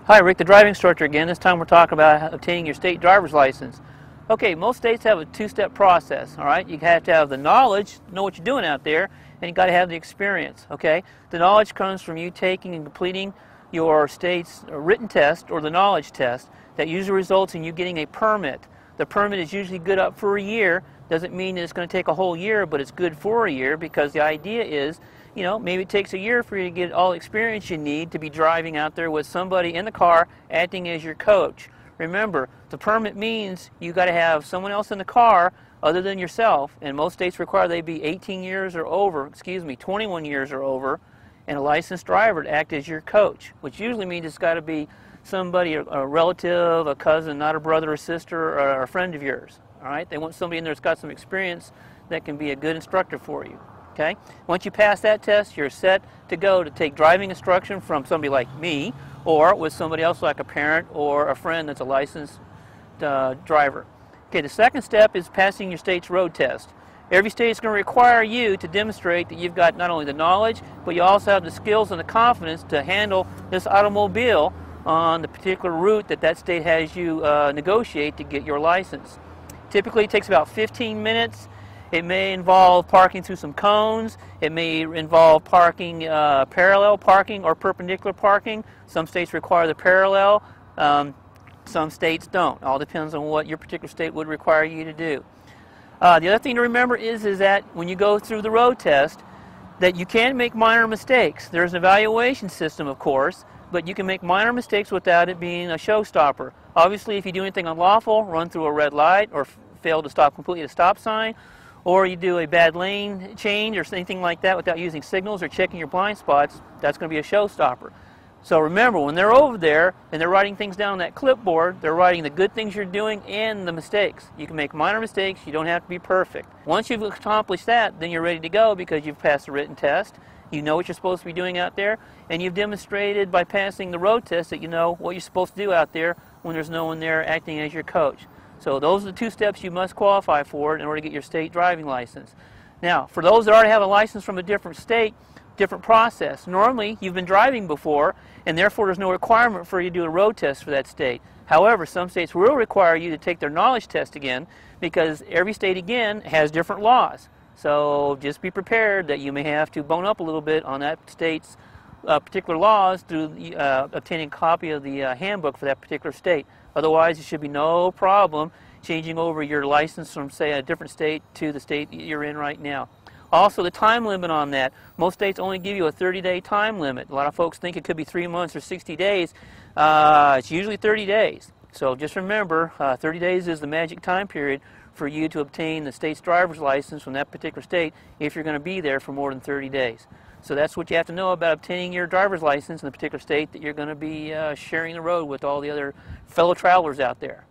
Hi, Rick, the driving instructor again. This time we're talking about obtaining your state driver's license. Okay, most states have a two-step process, all right? You have to have the knowledge, know what you're doing out there, and you got to have the experience, okay? The knowledge comes from you taking and completing your state's written test or the knowledge test that usually results in you getting a permit. The permit is usually good up for a year. Doesn't mean that it's going to take a whole year, but it's good for a year because the idea is, you know, maybe it takes a year for you to get all the experience you need to be driving out there with somebody in the car acting as your coach. Remember, the permit means you got to have someone else in the car other than yourself, and most states require they be 18 years or over, 21 years or over, and a licensed driver to act as your coach, which usually means it's got to be somebody, a relative, a cousin, not a brother or sister, or a friend of yours. All right? They want somebody in there that's got some experience that can be a good instructor for you. Okay? Once you pass that test, you're set to go to take driving instruction from somebody like me or with somebody else like a parent or a friend that's a licensed driver. Okay, the second step is passing your state's road test. Every state is going to require you to demonstrate that you've got not only the knowledge, but you also have the skills and the confidence to handle this automobile on the particular route that that state has you negotiate to get your license. Typically it takes about 15 minutes. It may involve parking through some cones. It may involve parking, parallel parking or perpendicular parking. Some states require the parallel. Some states don't. All depends on what your particular state would require you to do. The other thing to remember is that when you go through the road test, that you can make minor mistakes. There's an evaluation system, of course, but you can make minor mistakes without it being a showstopper. Obviously, if you do anything unlawful, run through a red light or fail to stop completely at a stop sign, or you do a bad lane change or anything like that without using signals or checking your blind spots, that's going to be a showstopper. So remember, when they're over there and they're writing things down on that clipboard, they're writing the good things you're doing and the mistakes. You can make minor mistakes. You don't have to be perfect. Once you've accomplished that, then you're ready to go because you've passed the written test. You know what you're supposed to be doing out there, and you've demonstrated by passing the road test that you know what you're supposed to do out there when there's no one there acting as your coach. So those are the two steps you must qualify for in order to get your state driving license. Now, for those that already have a license from a different state, different process. Normally, you've been driving before, and therefore there's no requirement for you to do a road test for that state. However, some states will require you to take their knowledge test again because every state, again, has different laws. So just be prepared that you may have to bone up a little bit on that state's particular laws through obtaining a copy of the handbook for that particular state. Otherwise, it should be no problem changing over your license from, say, a different state to the state you're in right now. Also, the time limit on that. Most states only give you a 30-day time limit. A lot of folks think it could be 3 months or 60 days. It's usually 30 days. So just remember, 30 days is the magic time period for you to obtain the state's driver's license from that particular state if you're going to be there for more than 30 days. So that's what you have to know about obtaining your driver's license in the particular state that you're going to be sharing the road with all the other fellow travelers out there.